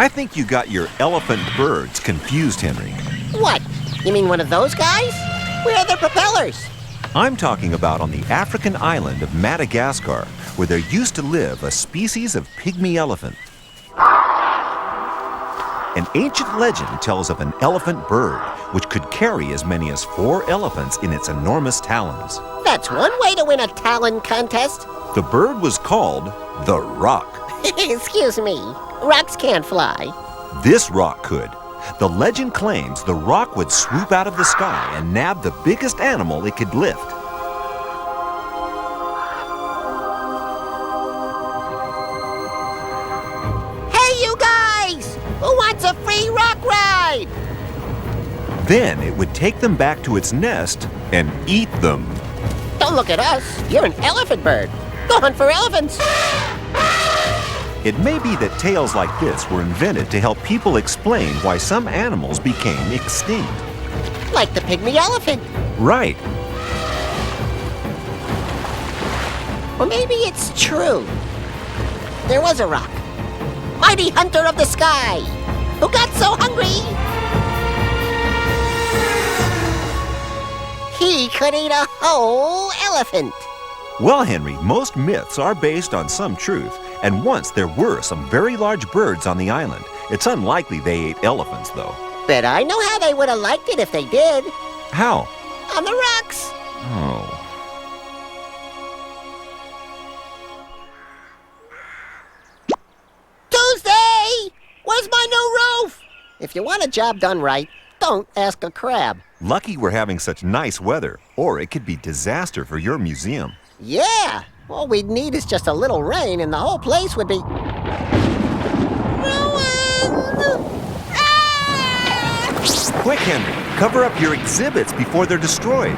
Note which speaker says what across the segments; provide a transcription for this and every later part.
Speaker 1: I think you got your elephant birds confused, Henry.
Speaker 2: What? You mean one of those guys? Where are their propellers?
Speaker 1: I'm talking about on the African island of Madagascar, where there used to live a species of pygmy elephant. An ancient legend tells of an elephant bird which could carry as many as 4 elephants in its enormous talons.
Speaker 2: That's one way to win a talon contest.
Speaker 1: The bird was called the Roc.
Speaker 2: Excuse me, rocks can't fly.
Speaker 1: This roc could. The legend claims the roc would swoop out of the sky and nab the biggest animal it could lift.
Speaker 2: Hey, you guys! Who wants a free rock ride?
Speaker 1: Then it would take them back to its nest and eat them.
Speaker 2: Don't look at us. You're an elephant bird. Go hunt for elephants.
Speaker 1: It may be that tales like this were invented to help people explain why some animals became extinct.
Speaker 2: Like the pygmy elephant.
Speaker 1: Right.
Speaker 2: Or maybe it's true. There was a roc, mighty hunter of the sky, who got so hungry he could eat a whole elephant.
Speaker 1: Well, Henry, most myths are based on some truth, and once there were some very large birds on the island. It's unlikely they ate elephants, though.
Speaker 2: But I know how they would have liked it if they did.
Speaker 1: How?
Speaker 2: On the rocks.
Speaker 1: Oh.
Speaker 2: Tuesday! Where's my new roof? If you want a job done right, don't ask a crab.
Speaker 1: Lucky we're having such nice weather, or it could be disaster for your museum.
Speaker 2: Yeah! All we'd need is just a little rain and the whole place would be ruined! Ah!
Speaker 1: Quick, Henry, cover up your exhibits before they're destroyed.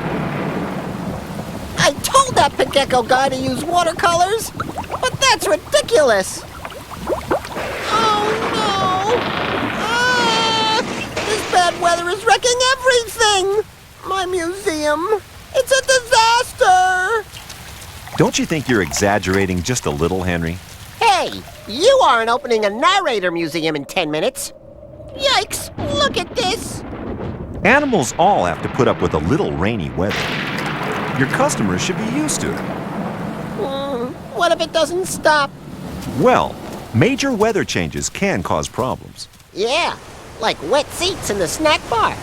Speaker 2: I told that Gecko guy to use watercolors, but that's ridiculous! Oh no! Ah! This bad weather is wrecking everything! My museum, it's a disaster!
Speaker 1: Don't you think you're exaggerating just a little, Henry?
Speaker 2: Hey, you aren't opening a narrator museum in 10 minutes. Yikes, look at this.
Speaker 1: Animals all have to put up with a little rainy weather. Your customers should be used to it.
Speaker 2: What if it doesn't stop?
Speaker 1: Well, major weather changes can cause problems.
Speaker 2: Yeah, like wet seats in the snack bar.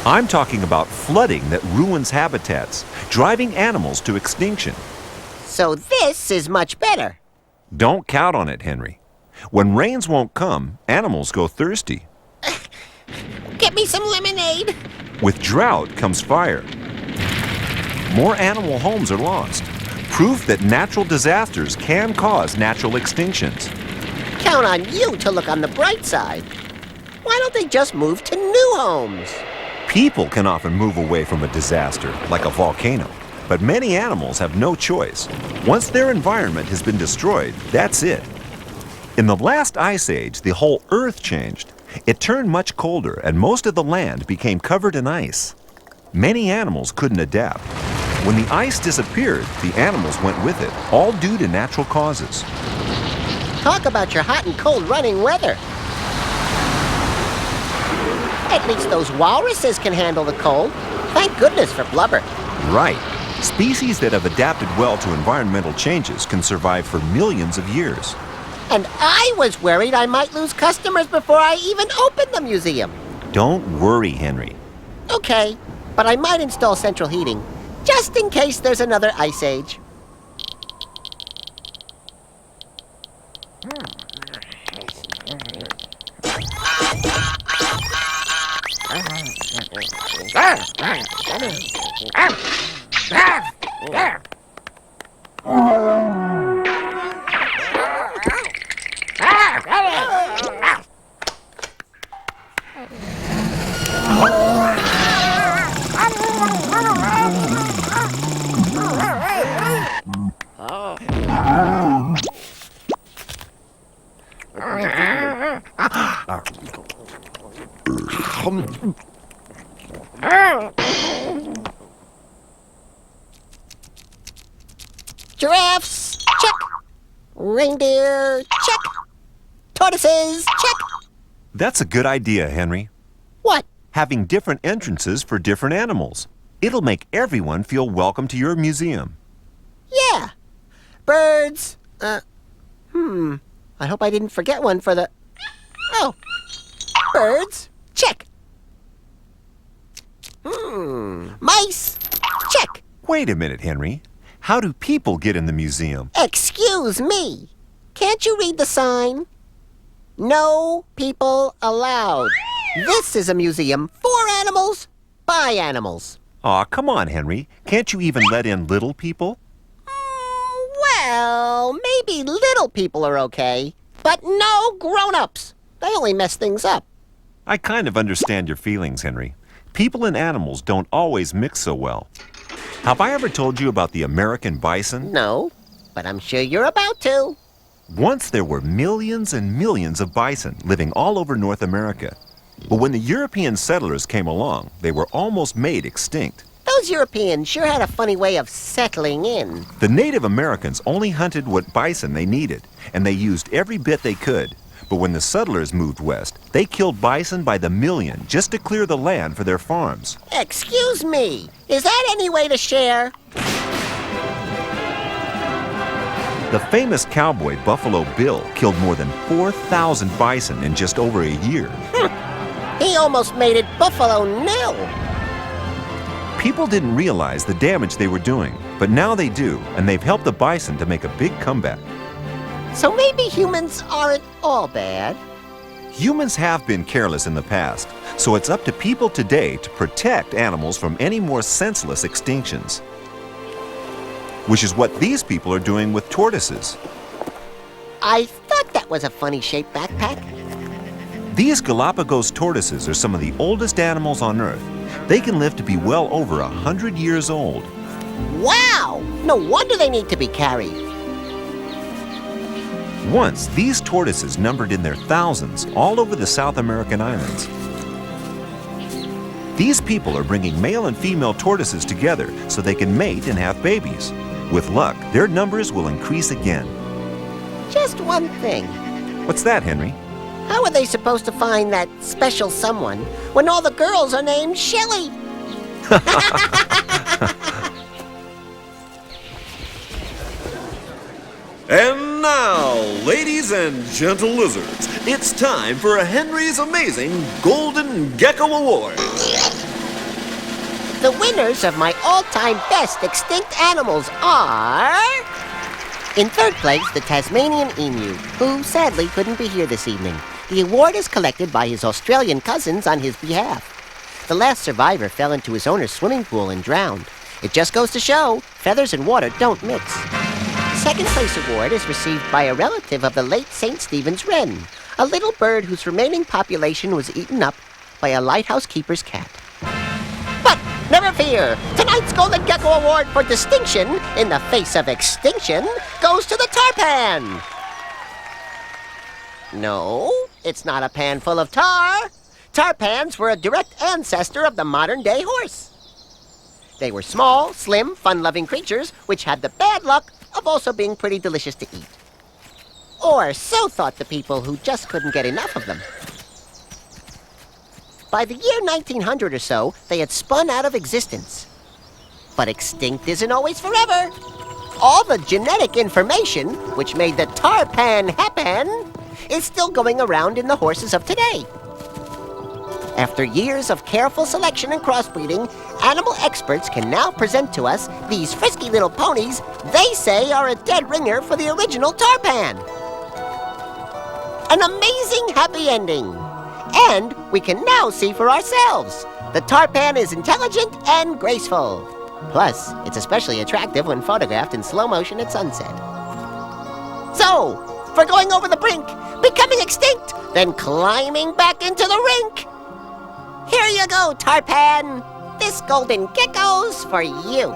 Speaker 1: I'm talking about flooding that ruins habitats, driving animals to extinction.
Speaker 2: So this is much better.
Speaker 1: Don't count on it, Henry. When rains won't come, animals go thirsty.
Speaker 2: Get me some lemonade.
Speaker 1: With drought comes fire. More animal homes are lost. Proof that natural disasters can cause natural extinctions.
Speaker 2: Count on you to look on the bright side. Why don't they just move to new homes?
Speaker 1: People can often move away from a disaster, like a volcano. But many animals have no choice. Once their environment has been destroyed, that's it. In the last ice age, the whole Earth changed. It turned much colder, and most of the land became covered in ice. Many animals couldn't adapt. When the ice disappeared, the animals went with it, all due to natural causes.
Speaker 2: Talk about your hot and cold running weather. At least those walruses can handle the cold. Thank goodness for blubber.
Speaker 1: Right. Species that have adapted well to environmental changes can survive for millions of years.
Speaker 2: And I was worried I might lose customers before I even opened the museum.
Speaker 1: Don't worry, Henry.
Speaker 2: Okay, but I might install central heating, just in case there's another ice age. Giraffes, check. Reindeer, check. Tortoises, check.
Speaker 1: That's a good idea, Henry.
Speaker 2: What?
Speaker 1: Having different entrances for different animals. It'll make everyone feel welcome to your museum.
Speaker 2: Yeah. Birds. I hope I didn't forget one for the... Oh. Birds. Check. Mice. Check.
Speaker 1: Wait a minute, Henry. How do people get in the museum?
Speaker 2: Excuse me. Can't you read the sign? No people allowed. This is a museum for animals, by animals.
Speaker 1: Aw, come on, Henry. Can't you even let in little people?
Speaker 2: Well, maybe little people are okay, but no grown-ups. They only mess things up.
Speaker 1: I kind of understand your feelings, Henry. People and animals don't always mix so well. Have I ever told you about the American bison?
Speaker 2: No, but I'm sure you're about to.
Speaker 1: Once there were millions and millions of bison living all over North America. But when the European settlers came along, they were almost made extinct.
Speaker 2: Those Europeans sure had a funny way of settling in.
Speaker 1: The Native Americans only hunted what bison they needed, and they used every bit they could. But when the settlers moved west, they killed bison by the million just to clear the land for their farms.
Speaker 2: Excuse me, is that any way to share?
Speaker 1: The famous cowboy Buffalo Bill killed more than 4,000 bison in just over a year.
Speaker 2: He almost made it Buffalo nil.
Speaker 1: People didn't realize the damage they were doing, but now they do, and they've helped the bison to make a big comeback.
Speaker 2: So maybe humans aren't all bad.
Speaker 1: Humans have been careless in the past, so it's up to people today to protect animals from any more senseless extinctions. Which is what these people are doing with tortoises.
Speaker 2: I thought that was a funny-shaped backpack.
Speaker 1: These Galapagos tortoises are some of the oldest animals on Earth. They can live to be well over 100 years old.
Speaker 2: Wow! No wonder they need to be carried.
Speaker 1: Once, these tortoises numbered in their thousands all over the South American islands. These people are bringing male and female tortoises together so they can mate and have babies. With luck, their numbers will increase again.
Speaker 2: Just one thing.
Speaker 1: What's that, Henry?
Speaker 2: How are they supposed to find that special someone when all the girls are named Shelley?
Speaker 3: And now, ladies and gentle lizards, it's time for Henry's amazing Golden Gecko Award.
Speaker 2: The winners of my all-time best extinct animals are... In third place, the Tasmanian emu, who sadly couldn't be here this evening. The award is collected by his Australian cousins on his behalf. The last survivor fell into his owner's swimming pool and drowned. It just goes to show, feathers and water don't mix. Second place award is received by a relative of the late St. Stephen's wren, a little bird whose remaining population was eaten up by a lighthouse keeper's cat. But never fear, tonight's Golden Gecko Award for distinction in the face of extinction goes to the tarpan. No, it's not a pan full of tar. Tarpans were a direct ancestor of the modern-day horse. They were small, slim, fun-loving creatures which had the bad luck of also being pretty delicious to eat. Or so thought the people who just couldn't get enough of them. By the year 1900 or so, they had spun out of existence. But extinct isn't always forever. All the genetic information, which made the tarpan happen, is still going around in the horses of today. After years of careful selection and crossbreeding, animal experts can now present to us these frisky little ponies they say are a dead ringer for the original tarpan. An amazing happy ending. And we can now see for ourselves. The tarpan is intelligent and graceful. Plus, it's especially attractive when photographed in slow motion at sunset. So, for going over the brink, becoming extinct, then climbing back into the rink. Here you go, tarpan. This golden gecko's for you.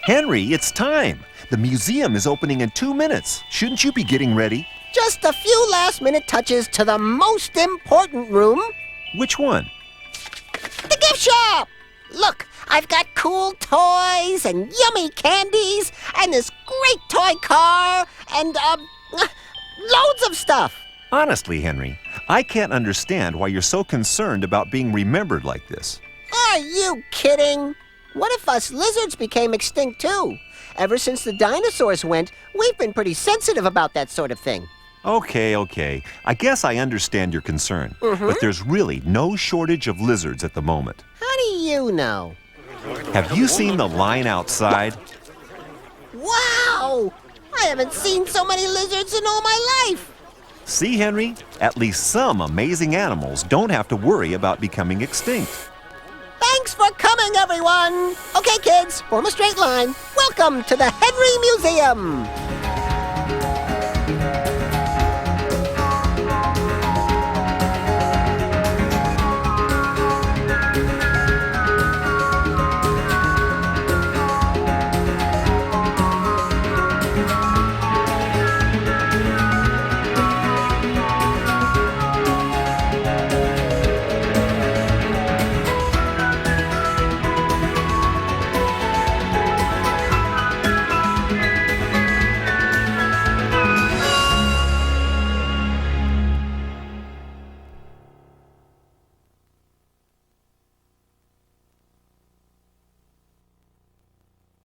Speaker 1: Henry, it's time. The museum is opening in 2 minutes. Shouldn't you be getting ready?
Speaker 2: Just a few last-minute touches to the most important room.
Speaker 1: Which one?
Speaker 2: The gift shop! Look, I've got cool toys and yummy candies and this great toy car and, Loads of stuff.
Speaker 1: Honestly, Henry, I can't understand why you're so concerned about being remembered like this.
Speaker 2: Are you kidding? What if us lizards became extinct too? Ever since the dinosaurs went, we've been pretty sensitive about that sort of thing.
Speaker 1: Okay. I guess I understand your concern. But there's really no shortage of lizards at the moment.
Speaker 2: How do you know?
Speaker 1: Have you seen the line outside?
Speaker 2: Wow! I haven't seen so many lizards in all my life.
Speaker 1: See, Henry? At least some amazing animals don't have to worry about becoming extinct.
Speaker 2: Thanks for coming, everyone. Okay, kids, form a straight line. Welcome to the Henry Museum.